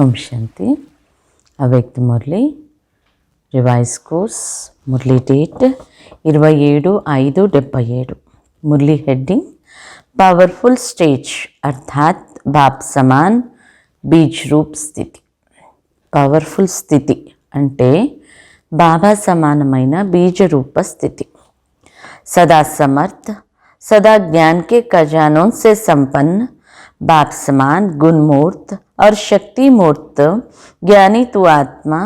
ఓం శాంతి. అవ్యక్త మురళి రివైజ్ కోర్స్. మురళి డేట్ 27/5/77. మురళి హెడ్డింగ్ పవర్ఫుల్ స్టేజ్ అర్థాత్ బాప్ సమాన్ బీజ్ రూప్ స్థితి. పవర్ఫుల్ స్థితి అంటే బాబా సమానమైన బీజరూప స్థితి. सदा समर्थ, सदा ज्ञान के खजानों से संपन्न, बाप समान गुणमूर्त और शक्ति मूर्त ज्ञानी तु आत्मा,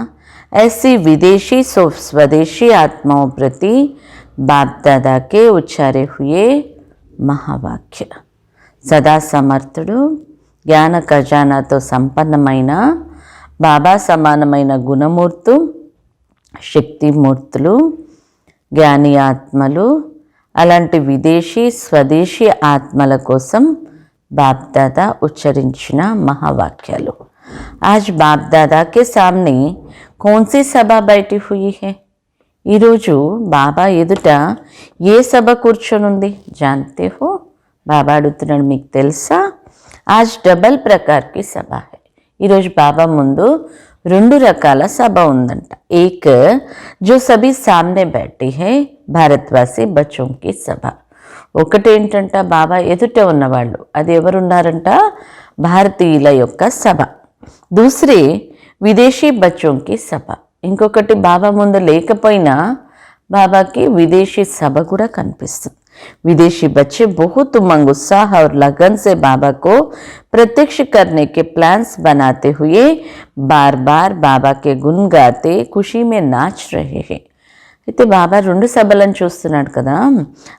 ऐसी विदेशी स्वदेशी आत्माओं प्रति बाप दादा के उच्चारे हुए महावाक्य. सदा समर्थुడు, జ్ఞాన ఖజానాతో సంపన్నమైన బాబా సమానమైన గుణమూర్తు, శక్తిమూర్తులు, జ్ఞాని ఆత్మలు, అలాంటి విదేశీ స్వదేశీ ఆత్మల కోసం బాప్ దాదా ఉచ్చరించిన మహావాక్యాలు. आज बाप दादा के सामने कौन सी सभा बैठी हुई है? ఈరోజు బాబా ఎదుట ఏ సభ కూర్చొనుంది జాన్తే హో? బాబా అడుగుతున్నాడు, మీకు తెలుసా? आज డబల్ ప్రకార్ కి సభ है. ఈరోజు బాబా ముందు 2 రకాల సభ ఉందంట. ఏక్ జో సభీ సామ్నే బైఠీ హై, భారత్వాసి బచ్చోం కి సభ. ఒకటేంటంట, బాబా ఎదుట ఉన్నవాళ్ళు, అది ఎవరున్నారంట? భారతీయుల యొక్క సభ. దూసరి విదేశీ బచ్చోం కి సభ. ఇంకొకటి బాబా ముందు లేకపోయినా బాబాకి విదేశీ సభ కూడా కనిపిస్తుంది. विदेशी बच्चे बहुत उमंग, उत्साह और लगन से बाबा को प्रत्यक्ष करने के प्लान्स बनाते हुए बार बार बाबा के गुण गाते खुशी में नाच रहे हैं. అయితే బాబా 2 సభలను చూస్తున్నాడు కదా,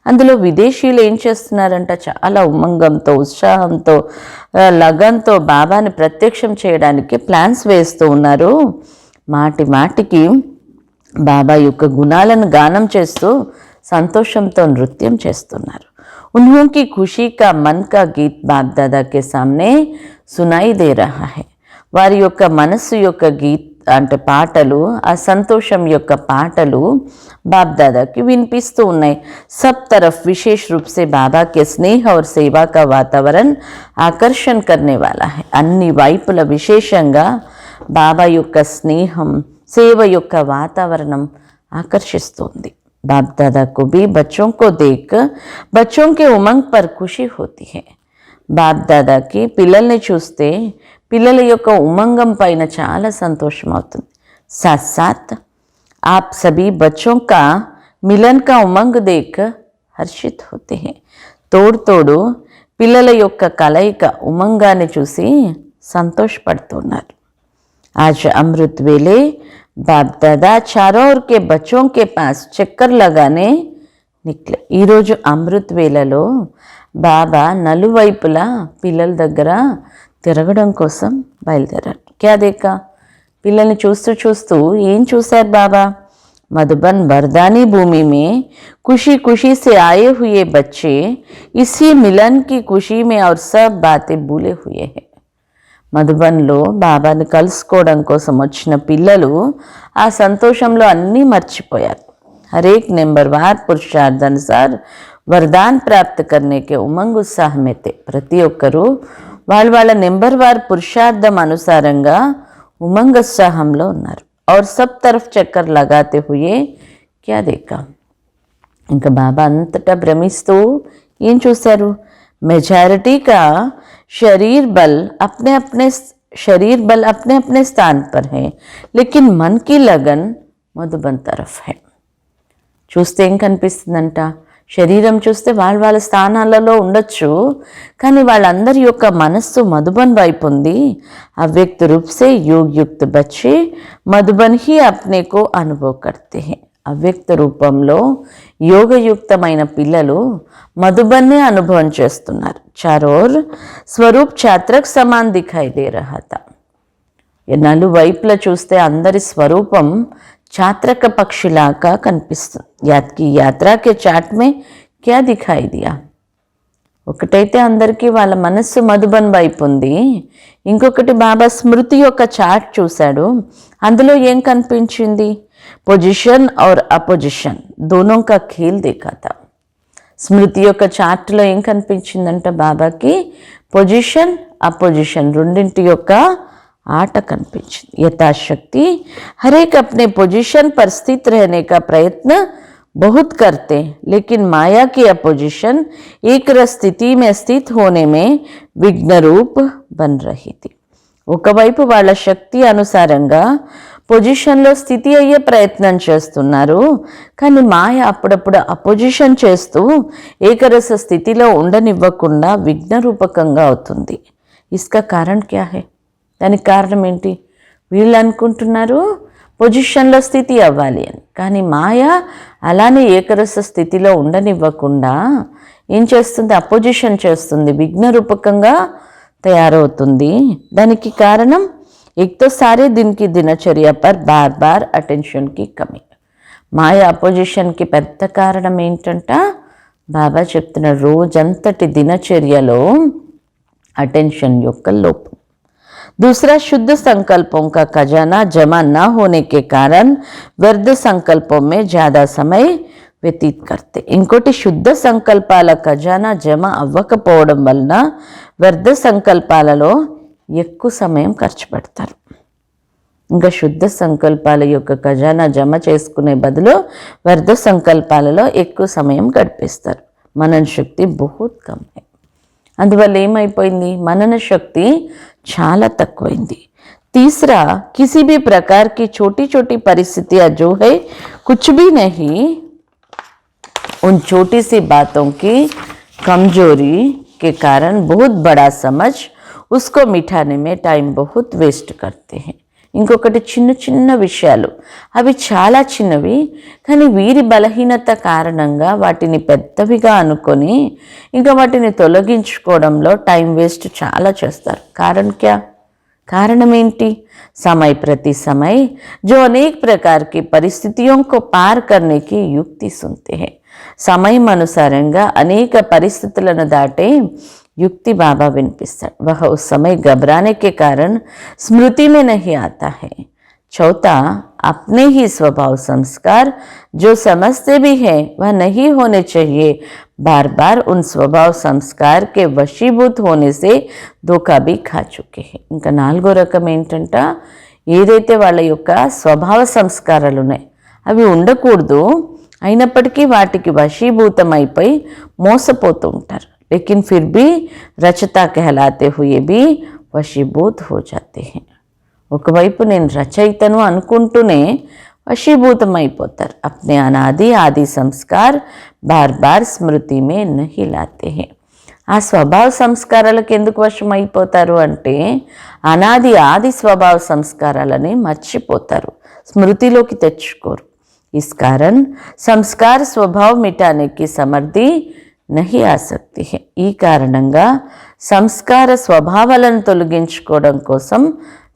అందులో విదేశీయులు ఏం చేస్తున్నారంట? చాలా ఉమంగంతో, ఉత్సాహంతో, లగన్తో బాబాని ప్రత్యక్షం చేయడానికి ప్లాన్స్ వేస్తూ ఉన్నారు. మాటి మాటికి బాబా యొక్క గుణాలను గానం చేస్తూ సంతోషంతో నృత్యం చేస్తున్నారు. उन्हों की खुशी का मन का गीत बाप दादा के सामने सुनाई दे रहा है. వారి యొక్క మనస్సు యొక్క గీత్ అంటే పాటలు, ఆ సంతోషం యొక్క పాటలు బాప్ దాదాకి వినిపిస్తూ ఉన్నాయి. सब तरफ विशेष रूप से बाबा के स्नेह और सेवा का वातावरण आकर्षण करने वाला है. అన్ని వైపుల విశేషంగా బాబా యొక్క స్నేహం, సేవ యొక్క వాతావరణం ఆకర్షిస్తుంది. बाप दादा को भी बच्चों को देख बच्चों के उमंग पर खुशी होती है. బాప్ దాదాకి పిల్లల్ని చూస్తే పిల్లల యొక్క ఉమంగం పైన చాలా సంతోషం అవుతుంది. साथ साथ आप सभी बच्चों का मिलन का उमंग देख हर्षित होते हैं. తోడు పిల్లల యొక్క కలయిక ఉమంగాన్ని చూసి సంతోషపడుతున్నారు. आज अमृत वेले बाप दादा चारों ओर के बच्चों के पास चक्कर लगाने निकले. ఈరోజు అమృత్ వేళలో బాబా నలువైపులా పిల్లల దగ్గర తిరగడం కోసం బయలుదేరారు. క్యా దేకా? పిల్లల్ని చూస్తూ చూస్తూ ఏం చూశారు బాబా? मधुबन वरदानी भूमि में खुशी खुशी से आए हुए बच्चे इसी मिलन की खुशी में और सब बातें भूले हुए हैं. మధుబన్లో బాబాని కలుసుకోవడం కోసం వచ్చిన పిల్లలు ఆ సంతోషంలో అన్నీ మర్చిపోయారు. హరేక్ నెంబర్ వార్ పురుషార్థ అనుసార్ వరదాన్ ప్రాప్త కర్నేకే ఉమంగ్ ఉత్సాహ మే తే. ప్రతి ఒక్కరూ వాళ్ళ నెంబర్ వార్ పురుషార్థం అనుసారంగా ఉమంగ్ ఉత్సాహంలో ఉన్నారు. और सब तरफ चक्कर लगाते हुए क्या देखा? ఇంకా బాబా అంతటా భ్రమిస్తూ ఏం చూశారు? मेजॉरिटी का शरीर बल अपने अपने स्थान पर है, लेकिन मन की लगन मधुबन तरफ है. చూస్తే ఏం కనిపిస్తుందంట? శరీరం చూస్తే వాళ్ళ స్థానాలలో ఉండొచ్చు, కానీ వాళ్ళందరి యొక్క మనస్సు మధుబన్ వైపు ఉంది. అవ్యక్త రూప్ సే యోగ్ యుక్త బచ్చే మధుబన్ హీ అప్నే కో అనుభవ్ కర్తే హై. అవ్యక్త రూపంలో యోగయుక్తమైన పిల్లలు మధుబన్నే అనుభవం చేస్తున్నారు. చారోర్ స్వరూప్ ఛాత్రక్ సమాన్ దిఖాయి దే రహా థా. నలువైపులా చూస్తే అందరి స్వరూపం ఛాత్రక పక్షిలాగా కనిపిస్తుంది. యాత్కి యాత్రాకే చాట్ మే క్యా దిఖాయి దియా? ఒకటైతే అందరికీ వాళ్ళ మనస్సు మధుబన్ వైపు ఉంది, ఇంకొకటి బాబా స్మృతి యొక్క చాట్ చూశాడు, అందులో ఏం కనిపించింది? పొజిషన్ और అపోజిషన్ दोनों का खेल देखा था. స్మృతి యొక్క చార్ట్లో ఏం కనిపించిందంట బాబాకి? పొజిషన్, అపోజిషన్ రెండింటి యొక్క आट कनिपिंचिंది। यथाशक्ति हर एक अपने पोजीशन पर स्थित रहने का प्रयत्न बहुत करते, लेकिन माया की अपोजिशन एक स्थिति में स्थित होने में विघ्न रूप बन रही थी। ఒకవైపు వాళ్ళ శక్తి అనుసారంగా పొజిషన్లో స్థితి అయ్యే ప్రయత్నం చేస్తున్నారు, కానీ మాయ అప్పుడప్పుడు అపోజిషన్ చేస్తూ ఏకరస స్థితిలో ఉండనివ్వకుండా విఘ్నరూపకంగా అవుతుంది। ఇస్కా కారణం క్యా హై? దానికి కారణం ఏంటి? వీళ్ళు అనుకుంటున్నారు పొజిషన్లో స్థితి అవ్వాలి అని, కానీ మాయ అలానే ఏకరస స్థితిలో ఉండనివ్వకుండా ఏం చేస్తుంది? అపోజిషన్ చేస్తుంది, విఘ్నరూపకంగా తయారవుతుంది। దానికి కారణం एक तो सारे दिन की दिनचर्या पर बार बार अटेंशन की कमी। మాయ అపోజిషన్కి పెద్ద కారణం ఏంటంట? బాబా చెప్తున్న రోజంతటి దినచర్యలో अटेंशन యొక్క లోపం। दूसरा, शुद्ध संकल्पों का खजाना जमा न होने के कारण व्यर्थ संकल्पों में ज़्यादा समय వ్యతీత్ करते। ఇంకోటి, శుద్ధ సంకల్పాల ఖజానా జమ అవ్వకపోవడం వలన వ్యర్థ సంకల్పాలలో ఎక్కువ సమయం ఖర్చు పెడతారు। ఇంకా శుద్ధ సంకల్పాల యొక్క ఖజానా జమ చేసుకునే బదులు వ్యర్థ సంకల్పాలలో ఎక్కువ సమయం గడిపేస్తారు। మనన శక్తి బహుత్ కమ్ హై। అందువల్ల ఏమైపోయింది? మనన శక్తి చాలా తక్కువైంది। तीसरा, किसी भी प्रकार की छोटी छोटी परिस्थितियां जो है कुछ भी नहीं, उन छोटी सी बातों की कमजोरी के कारण बहुत बड़ा समझ उसको मिटाने में टाइम बहुत वेस्ट करते हैं। ఇంకొకటి, చిన్న చిన్న విషయాలు, అవి చాలా చిన్నవి, కానీ వీరి బలహీనత కారణంగా వాటిని పెద్దవిగా అనుకొని ఇంకా వాటిని తొలగించుకోవడంలో టైం వేస్ట్ చాలా చేస్తారు। కారణం ఏంటి? समय प्रति समय जो अनेक प्रकार की परिस्थितियों को पार करने की युक्ति सुनते हैं। సమయం అనుసారంగా అనేక పరిస్థితులను దాటే युक्ति बाबा विनिपिस्ताడు। वह उस समय घबराने के कारण स्मृति में नहीं आता है। चौथा, अपने ही स्वभाव संस्कार जो समझते भी हैं वह नहीं होने चाहिए। बार बार उन स्वभाव संस्कार के वशीभूत होने से धोखा भी खा चुके हैं। ఇంకా నాలుగో రకం ఏంటంట? ఏదైతే వాళ్ళ యొక్క స్వభావ సంస్కారాలు ఉన్నాయి అవి ఉండకూడదు, అయినప్పటికీ వాటికి వశీభూతమైపోయి మోసపోతూ ఉంటారు। लेकिन फिर भी रचता कहलाते हुए भी वशीभूत हो जाते हैं। ఒకవైపు నేను రచయితను అనుకుంటూనే వశీభూతమైపోతారు। अपने अनादि आदि संस्कार बार बार स्मृति में नहीं लाते हैं। ఆ స్వభావ సంస్కారాలకు ఎందుకు వశం అయిపోతారు అంటే అనాది ఆది స్వభావ సంస్కారాలని మర్చిపోతారు, స్మృతిలోకి తెచ్చుకోరు। इस कारण संस्कार स्वभाव मिटाने की समर्थी नहीं आ सकती है। ఈ కారణంగా సంస్కార స్వభావాలను తొలగించుకోవడం కోసం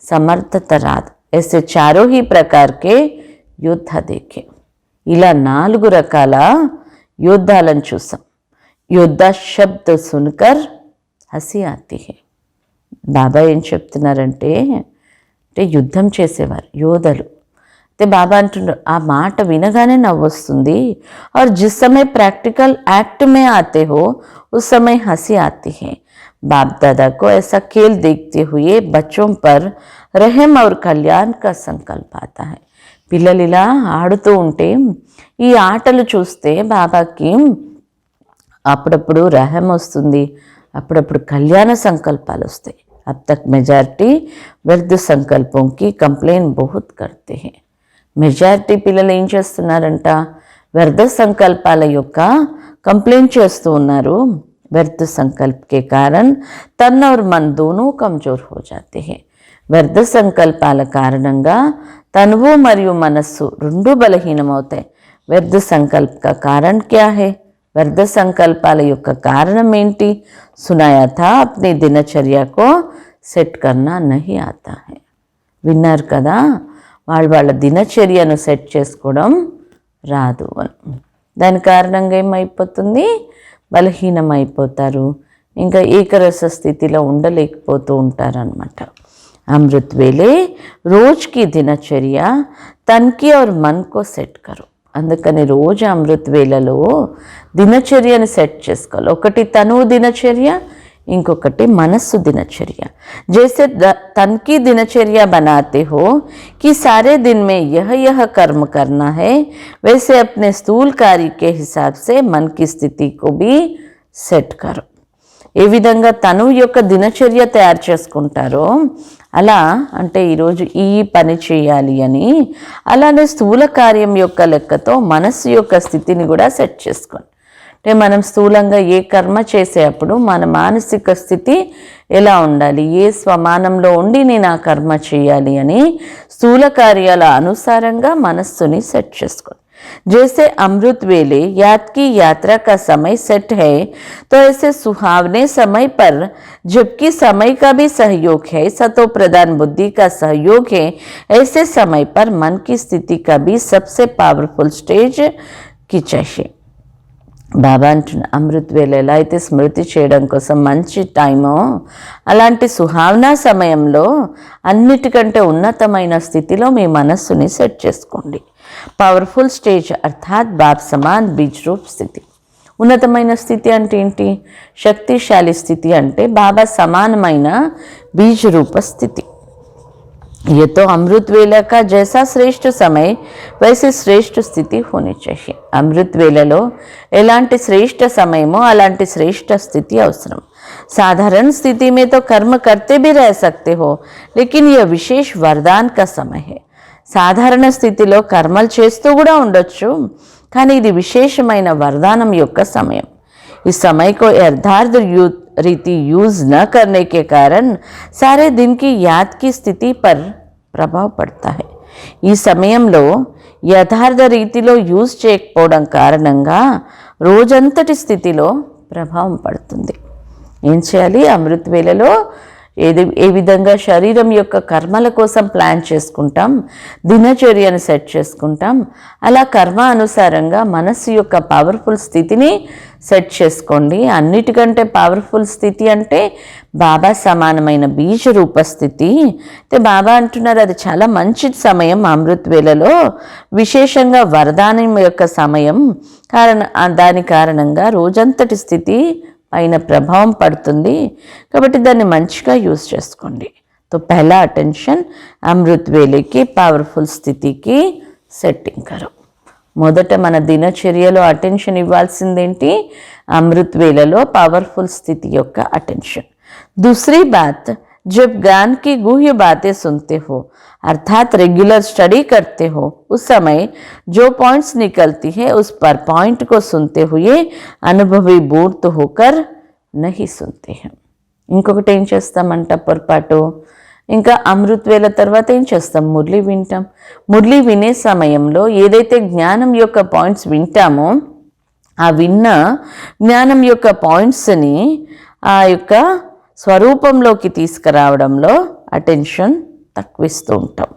సమర్థత రాదు। ऐसे चारों ही प्रकार के योद्धा देखे। ఇలా 4 రకాల యోద్ధాలను చూసాం। योद्धा शब्द सुनकर हंसी आती है। బాబా ఏం చెప్తున్నారంటే యుద్ధం చేసేవారు యోధులు। तो बाबा अंటున్నారు ఆ మాట వినగానే నవ్వొస్తుంది। और जिस समय प्रैक्टिकल एक्ट में आते हो उस समय हंसी आती है। बाप दादा को ऐसा खेल देखते हुए बच्चों पर रहम और कल्याण का संकल्प आता है। పిల్లలు ఇలా ఆడుతూ ఉంటే ఈ ఆటలు చూస్తే బాబాకి అప్పుడప్పుడు రహం వస్తుంది, అప్పుడప్పుడు కళ్యాణ సంకల్పాలు వస్తాయి। अब तक मेजॉरिटी व्यर्थ संकल्पों की कंप्लेन बहुत करते हैं। మెజారిటీ పిల్లలు ఏం చేస్తున్నారంట? వ్యర్థ సంకల్పాల యొక్క కంప్లైంట్ చేస్తూ ఉన్నారు। व्यर्थ संकल्प के कारण तन और मन दोनों कमजोर हो जाते हैं। వ్యర్థ సంకల్పాల కారణంగా తనువు మరియు మనస్సు రెండు బలహీనమవుతాయి। వ్యర్థ సంకల్ప का कारण क्या है? వ్యర్థ సంకల్పాల యొక్క కారణం ఏంటి? सुनाया था अपनी दिनचर्या को सेट करना नहीं आता है। విన్నారు కదా, వాళ్ళ దినచర్యను సెట్ చేసుకోవడం రాదు అని। దాని కారణంగా ఏమైపోతుంది? బలహీనమైపోతారు, ఇంకా ఏకరస స్థితిలో ఉండలేకపోతూ ఉంటారనమాట। అమృత్ వేలే రోజుకి దినచర్య తన్కి और मन को సెట్ కరో। అందుకని రోజు అమృత్ వేళలో దినచర్యను సెట్ చేసుకోవాలి। ఒకటి తను దినచర్య, ఇంకొకటి మనస్సు దినచర్య. जैसे तन की दिनचर्या बनाते हो कि सारे दिन में यह कर्म करना है, वैसे अपने स्थूल कार्य के हिसाब से मन की स्थिति को भी సెట్ करो. ఏ విధంగా తను యొక్క దినచర్య తయారు చేసుకుంటారో అలా, అంటే ఈరోజు ఈ పని చేయాలి అని, అలానే స్థూల కార్యం యొక్క లెక్కతో మనస్సు యొక్క స్థితిని కూడా సెట్ చేసుకోండి. అంటే మనం స్థూలంగా ఏ కర్మ చేసేటప్పుడు మన మానసిక స్థితి ఎలా ఉండాలి, ఏ స్వమానంలో ఉండి నేను ఆ కర్మ చేయాలి అని స్థూల కార్యాల అనుసారంగా మనస్సుని సెట్ చేసుకోండి. जैसे अमृत वेले याद की यात्रा का समय सेट है, तो ऐसे सुहावने समय पर जबकि समय का भी सहयोग है, सतो प्रधान बुद्धि का सहयोग है, ऐसे समय पर मन की स्थिति का भी सबसे पावरफुल स्टेज की चाहिए. బాబా అంటున్న అమృత్ వేళ ఎలా అయితే స్మృతి చేయడం కోసం మంచి టైమో, అలాంటి సుహావనా సమయంలో అన్నిటికంటే ఉన్నతమైన స్థితిలో మీ మనస్సుని సెట్ చేసుకోండి. పవర్ఫుల్ స్టేజ్ అర్థాత్ బాబ్ సమాన్ బీజ్ రూప్ స్థితి. ఉన్నతమైన స్థితి అంటే ఏంటి? శక్తిశాలి స్థితి అంటే బాబా సమానమైన బీజ్ రూప స్థితి. ये तो अमृत वेला का जैसा श्रेष्ठ समय वैसे श्रेष्ठ స్థితి होनी चाहिए. అమృత్ వేళలో ఎలాంటి శ్రేష్ఠ సమయమో అలాంటి శ్రేష్ఠ స్థితి అవసరం. साधारण स्थिति में तो कर्म करते भी रह सकते हो, लेकिन यह विशेष वरदान का समय है. సాధారణ స్థితిలో కర్మలు చేస్తూ కూడా ఉండొచ్చు, కానీ ఇది విశేషమైన వరదానం యొక్క సమయం. इस समय को यथार्थ रीति यूज न करने के कारण सारे दिन की याद की स्थिति पर प्रभाव पड़ता है. ఈ సమయంలో యథార్థ రీతిలో యూజ్ చేయకపోవడం కారణంగా రోజంతటి స్థితిలో ప్రభావం పడుతుంది. ఏం చేయాలి? అమృత్ వేళలో ఏ విధంగా శరీరం యొక్క కర్మల కోసం ప్లాన్ చేసుకుంటాం, దినచర్యను సెట్ చేసుకుంటాం, అలా కర్మ అనుసారంగా మనస్సు యొక్క పవర్ఫుల్ స్థితిని సెట్ చేసుకోండి. అన్నిటికంటే పవర్ఫుల్ స్థితి అంటే బాబా సమానమైన బీజ రూప స్థితి. అయితే బాబా అంటున్నారు అది చాలా మంచి సమయం. అమృత్ వేళలో విశేషంగా వరదానం యొక్క సమయం దాని కారణంగా రోజంతటి స్థితి పైన ప్రభావం పడుతుంది. కాబట్టి దాన్ని మంచిగా యూజ్ చేసుకోండి. तो पहला अटेंशन अमृत वेले की पावरफुल स्थिति की సెట్టింగ్ करो. మొదట మన దినచర్యలో అటెన్షన్ ఇవ్వాల్సిందేంటి? అమృత్ వేళలో పవర్ఫుల్ స్థితి యొక్క అటెన్షన్. दूसरी बात, जब ज्ञान की गुह्य बातें सुनते हो अर्थात रेगुलर स्टडी करते हो, उस समय जो पॉइंट्स निकलती है उस पर पॉइंट को सुनते हुए अनुभवी मूर्त होकर नहीं सुनते हैं. ఇంకొకటి ఏం చేస్తామంట పొరపాటు, ఇంకా అమృత్ వేళ తర్వాత ఏం చేస్తాం? మురళి వింటాం. మురళి వినే సమయంలో ఏదైతే జ్ఞానం యొక్క పాయింట్స్ వింటామో ఆ విన్న జ్ఞానం యొక్క పాయింట్స్ని ఆ యొక్క స్వరూపంలోకి తీసుకురావడంలో అటెన్షన్ తక్కువిస్తూ ఉంటాం.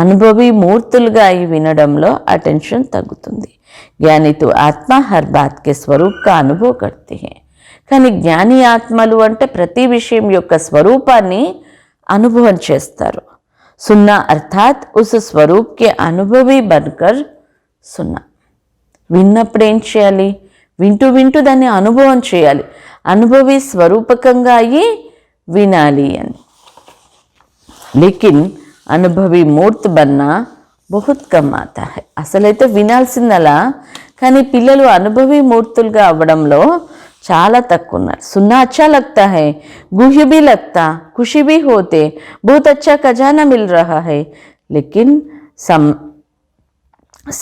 అనుభవి మూర్తులుగా అయి వినడంలో అటెన్షన్ తగ్గుతుంది. జ్ఞానితో ఆత్మ హర్ బాత్ కే స్వరూప్ కా అనుభవ కర్తే హై. కానీ జ్ఞాని ఆత్మలు అంటే ప్రతి విషయం యొక్క స్వరూపాన్ని అనుభవం చేస్తారు. సున్నా అర్థాత్ ఉస్ స్వరూప్కే అనుభవి బన్కర్ సున్నా. విన్నప్పుడు ఏం చేయాలి? వింటూ వింటూ దాన్ని అనుభవం చేయాలి. అనుభవి స్వరూపకంగా అయ్యి వినాలి అని. లేకిన్ అనుభవి మూర్తి బన్నా బహుత్ కమ్ ఆతా హై. అసలైతే వినాల్సిందలా, కానీ పిల్లలు అనుభవి మూర్తులుగా అవ్వడంలో చాలా తక్కువ ఉన్నారు. సున్నా అచ్చా లగ్తా హై, గుహ్య భీ లగ్తా, ఖుషి భీ హోతే, బహుత్ అచ్చా ఖజానా మిల్ రహా హై, లేకిన్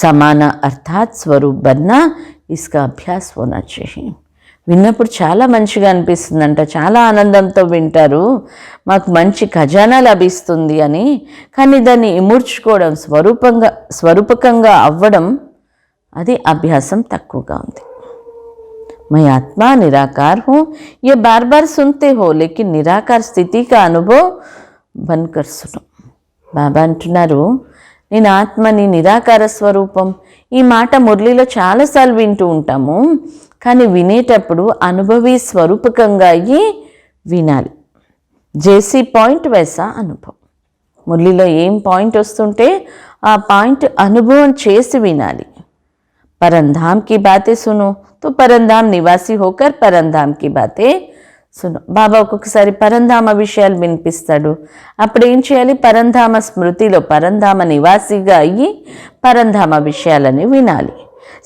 సమాన అర్థాత్ స్వరూప్ బన్నా ఇస్కా అభ్యాస్ హోనా చాహియే. విన్నప్పుడు చాలా మంచిగా అనిపిస్తుందంట, చాలా ఆనందంతో వింటారు, మాకు మంచి ఖజానా లభిస్తుంది అని. కానీ దాన్ని ఇముడ్చుకోవడం, స్వరూపకంగా అవ్వడం, అది అభ్యాసం తక్కువగా ఉంది. मैं आत्मा निराकार हूँ, ये बार बार सुनते हो, लेकिन निराकार स्थिति का अनुभव बनकर सुनो. బాబా అంటున్నారు నేను ఆత్మని, నిరాకార స్వరూపం. ఈ మాట మురళిలో చాలాసార్లు వింటూ ఉంటాము, కానీ వినేటప్పుడు అనుభవి స్వరూపకంగా అయ్యి వినాలి. జేసీ పాయింట్ వైసా అనుభవం. మురళిలో ఏం పాయింట్ వస్తుంటే ఆ పాయింట్ అనుభవం చేసి వినాలి. परंधाम की बातें सुनो तो परंधाम निवासी होकर परंधाम की बातें సును. బాబా ఒక్కొక్కసారి పరంధామ విషయాలు వినిపిస్తాడు. అప్పుడు ఏం చేయాలి? పరంధామ స్మృతిలో పరంధామ నివాసిగా అయ్యి పరంధామ విషయాలని వినాలి.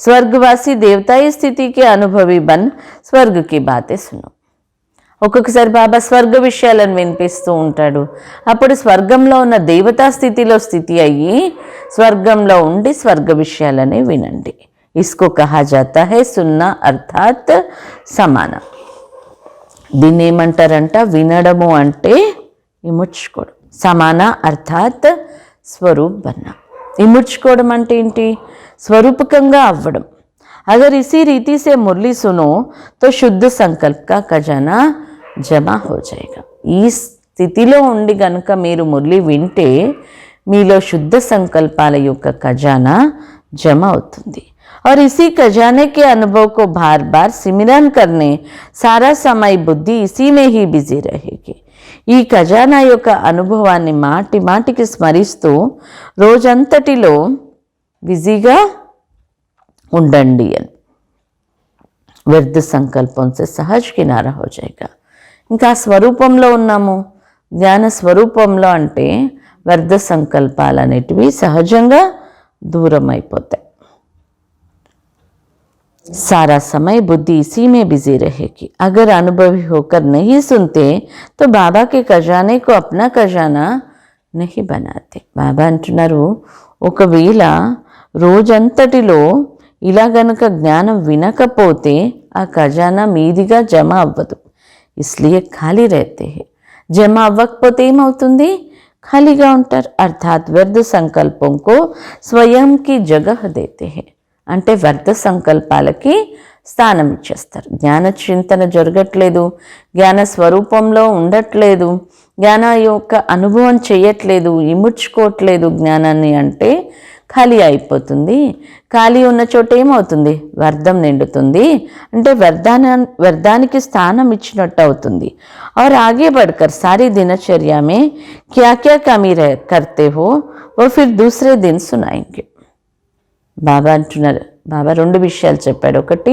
స్వర్గవాసి దేవతాయి స్థితికి అనుభవి బన్ స్వర్గకి బాతే సును. ఒక్కొక్కసారి బాబా స్వర్గ విషయాలను వినిపిస్తూ ఉంటాడు. అప్పుడు స్వర్గంలో ఉన్న దేవతా స్థితిలో స్థితి అయ్యి స్వర్గంలో ఉండి స్వర్గ విషయాలని వినండి. ఇస్కో కహా జాతా హై సున్నా అర్థాత్ సమాన. దీన్ని ఏమంటారంట? వినడము అంటే ఇముడ్చుకోవడం. సమాన అర్థాత్ స్వరూప్ బన్నా. ఇముడ్చుకోవడం అంటే ఏంటి? స్వరూపకంగా అవ్వడం. अगर इसी रीति से मुरली सुनो तो शुद्ध संकल्प का खजाना జమా హో జాయేగా. ఈ స్థితిలో ఉండి గనుక మీరు మురళి వింటే మీలో శుద్ధ సంకల్పాల యొక్క ఖజానా జమ అవుతుంది. और इसी खजाने के अनुभव को बार बार सिमरन करने सारा समय बुद्धि इसी में ही बिजी रहेगी. ఈ ఖజానా యొక్క అనుభవాన్ని మాటి మాటికి స్మరిస్తూ రోజంతటిలో బిజీగా ఉండండి అని. వ్యర్థ సంకల్పం సే సహజ్ కినారా హో జాయేగా. ఇంకా స్వరూపంలో ఉన్నాము. జ్ఞాన స్వరూపంలో అంటే వ్యర్థ సంకల్పాలు అనేటివి సహజంగా దూరం అయిపోతాయి. सारा समय बुद्धि इसी में बिजी रहेगी. अगर अनुभवी होकर नहीं सुनते तो बाबा के खजाने को अपना खजाना नहीं बनाते. బాబా అంటున్నారు, ఒకవేళ రోజంతటిలో ఇలా గనుక జ్ఞానం వినకపోతే ఆ ఖజానా మీదిగా జమ అవ్వదు. ఇస్లియే ఖాళీ रहते हैं. జమ అవ్వకపోతే ఏమవుతుంది? ఖాళీగా ఉంటారు. అర్థాత్ వ్యర్థ సంకల్పంకు స్వయంకి జగహ దేతే హై. అంటే వ్యర్థ సంకల్పాలకి స్థానం ఇచ్చేస్తారు. జ్ఞాన చింతన జరగట్లేదు, జ్ఞాన స్వరూపంలో ఉండట్లేదు, జ్ఞాన యొక్క అనుభవం చేయట్లేదు, ఇముడ్చుకోవట్లేదు జ్ఞానాన్ని అంటే ఖాళీ అయిపోతుంది. ఖాళీ ఉన్న చోట ఏమవుతుంది? వ్యర్థం నిండుతుంది. అంటే వ్యర్థానికి స్థానం ఇచ్చినట్టు అవుతుంది. और आगे बढ़कर सारी दिनचर्या में क्या क्या कमी करते हो वो फिर दूसरे दिन सुनाएंगे. బాబా అంటున్నారు, బాబా రెండు విషయాలు చెప్పాడు. ఒకటి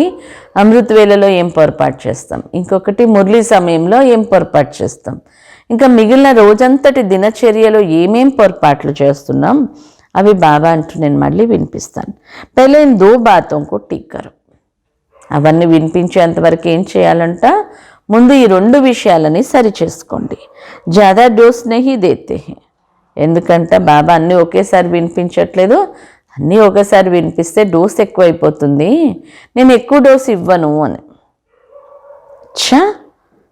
అమృత వేళలో ఏం పొరపాటు చేస్తాం, ఇంకొకటి మురళీ సమయంలో ఏం పొరపాటు చేస్తాం. ఇంకా మిగిలిన రోజంతటి దినచర్యలో ఏమేం పొరపాట్లు చేస్తున్నాం అవి బాబా అంటూ నేను మళ్ళీ వినిపిస్తాను. పहले इन दो बातों को ठीक करो. అవన్నీ వినిపించేంతవరకు ఏం చేయాలంట? ముందు ఈ రెండు విషయాలని సరి చేసుకోండి. జ్యాదా డోస్ నహీ దేతే హై. ఎందుకంటే బాబా అన్నీ ఒకేసారి వినిపించట్లేదు. అన్నీ ఒకసారి వినిపిస్తే డోస్ ఎక్కువైపోతుంది, నేను ఎక్కువ డోస్ ఇవ్వను అని.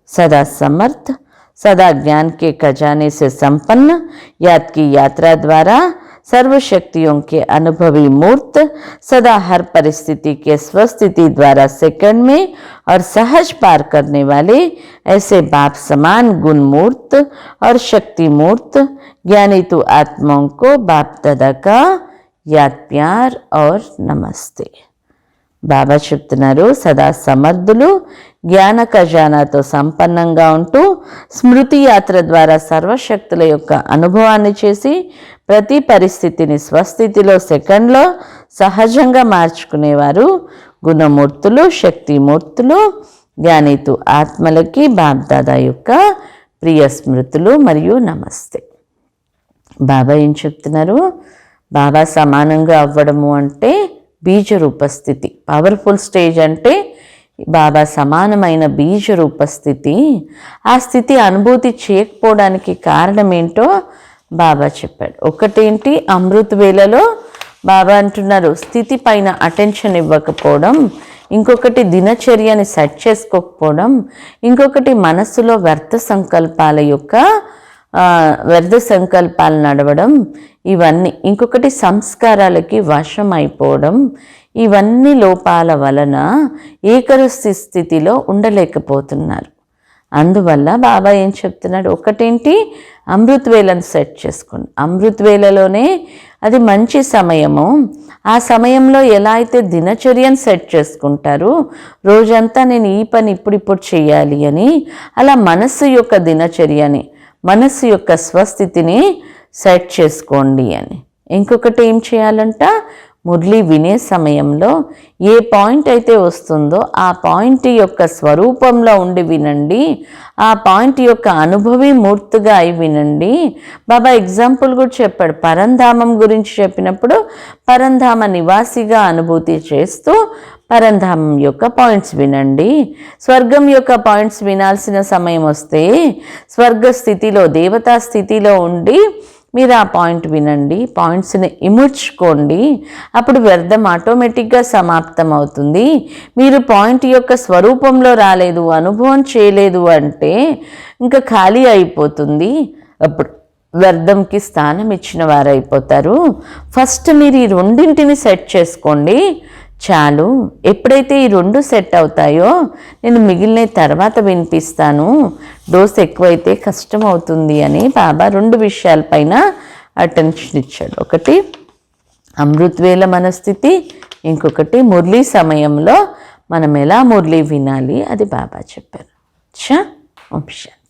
సదా సమర్థ, సదా ज्ञान के खजाने से संपन्न, याद की यात्रा द्वारा सर्वशक्तियों के अनुभवी मूर्त, सदा हर परिस्थिति के स्वस्थिति द्वारा सेकंड में और सहज पार करने वाले ऐसे बाप समान गुण मूर्त और शक्ति मूर्त ज्ञानी तु आत्माओं को बाप दादा का याद प्यार और नमस्ते. బాబా చెప్తున్నారు, సదా సమర్థులు, జ్ఞాన ఖజానాతో సంపన్నంగా ఉంటూ స్మృతి యాత్ర ద్వారా సర్వశక్తుల యొక్క అనుభవాన్ని చేసి ప్రతి పరిస్థితిని స్వస్థితిలో సెకండ్లో సహజంగా మార్చుకునేవారు గుణమూర్తులు, శక్తిమూర్తులు, జ్ఞానితు ఆత్మలకి బాబ్దాదా యొక్క ప్రియ స్మృతులు మరియు నమస్తే. బాబా ఏం చెప్తున్నారు? బాబా సమానంగా అవ్వడము అంటే బీజరూప స్థితి. పవర్ఫుల్ స్టేజ్ అంటే బాబా సమానమైన బీజరూప స్థితి. ఆ స్థితి అనుభూతి చేయకపోవడానికి కారణం ఏంటో బాబా చెప్పాడు. ఒకటేంటి, అమృత వేళలో బాబా అంటున్నారు స్థితి పైన అటెన్షన్ ఇవ్వకపోవడం, ఇంకొకటి దినచర్యని సెట్ చేసుకోకపోవడం, ఇంకొకటి మనస్సులో వ్యర్థ సంకల్పాలు నడవడం, ఇవన్నీ, ఇంకొకటి సంస్కారాలకి వశం అయిపోవడం, ఇవన్నీ లోపాల వలన ఏకరస్థి స్థితిలో ఉండలేకపోతున్నారు. అందువల్ల బాబా ఏం చెప్తున్నాడు? ఒకటేంటి, అమృత వేళను సెట్ చేసుకోండి. అమృత వేళలోనే అది మంచి సమయము. ఆ సమయంలో ఎలా అయితే దినచర్యను సెట్ చేసుకుంటారు, రోజంతా నేను ఈ పని ఇప్పుడు చేయాలి అని, అలా మనస్సు యొక్క దినచర్యని, మనస్సు యొక్క స్వస్థితిని సెట్ చేసుకోండి అని. ఇంకొకటి ఏం చేయాలంట? మురళి వినే సమయంలో ఏ పాయింట్ అయితే వస్తుందో ఆ పాయింట్ యొక్క స్వరూపంలో ఉండి వినండి, ఆ పాయింట్ యొక్క అనుభవి మూర్తిగా అయి వినండి. బాబా ఎగ్జాంపుల్ కూడా చెప్పాడు, పరంధామం గురించి చెప్పినప్పుడు పరంధామ నివాసిగా అనుభూతి చేస్తూ పరంధామం యొక్క పాయింట్స్ వినండి. స్వర్గం యొక్క పాయింట్స్ వినాల్సిన సమయం వస్తే స్వర్గ స్థితిలో, దేవతా స్థితిలో ఉండి మీరు ఆ పాయింట్ వినండి, పాయింట్స్ని ఇముడ్చుకోండి. అప్పుడు వ్యర్థం ఆటోమేటిక్గా సమాప్తం అవుతుంది. మీరు పాయింట్ యొక్క స్వరూపంలో రాలేదు, అనుభవం చేయలేదు అంటే ఇంకా ఖాళీ అయిపోతుంది. అప్పుడు వ్యర్థంకి స్థానం ఇచ్చిన వారు అయిపోతారు. ఫస్ట్ మీరు ఈ రెండింటిని సెట్ చేసుకోండి చాలు. ఎప్పుడైతే ఈ రెండు సెట్ అవుతాయో నేను మిగిలిన తర్వాత వినిపిస్తాను, డోస్ ఎక్కువైతే కష్టం అవుతుంది అని బాబా రెండు విషయాలపైన అటెన్షన్ ఇచ్చాడు. ఒకటి అమృత్వేళ మనస్థితి, ఇంకొకటి మురళీ సమయంలో మనం ఎలా మురళి వినాలి, అది బాబా చెప్పారు. ఓం శాంతి.